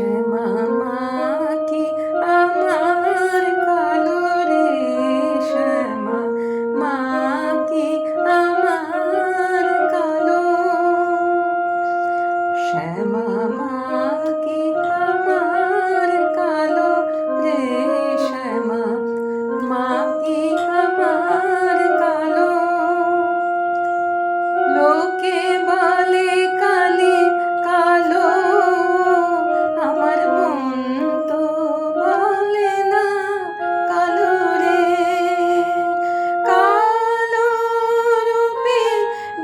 শ্যামা মা কি আমার কালো রে, শ্যামা মা কি আমার কালো, শ্যামা মা কি আমার কালো রে, শ্যামা মা কি আমার কালো। লোকে বলে কালি কালো, আমার মন তো বলে না কালো রে। কালো রূপে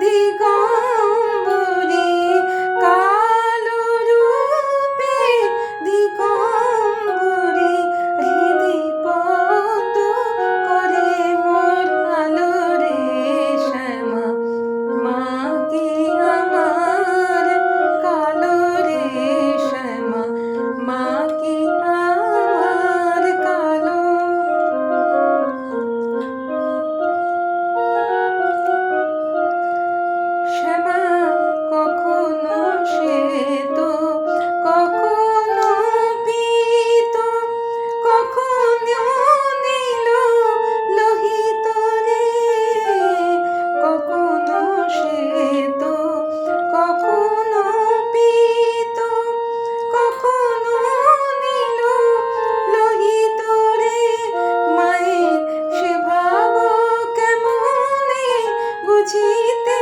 দিগম্বরী, কালো রূপে দিগম্বরী, হৃদি পদ্ম করে মোর আলো রে, শ্যামা মা কি আমার কালো রে, শ্যামা মা কি আমার কালো। শ্যামা কখনো শ্বেত, কখনো পীত, কখনো নীল লোহিত রে, কখনো শ্বেত, কখনো পীত, কখনো নীল লোহিত রে। মায়ের সে ভাব কেমনে বুঝিতে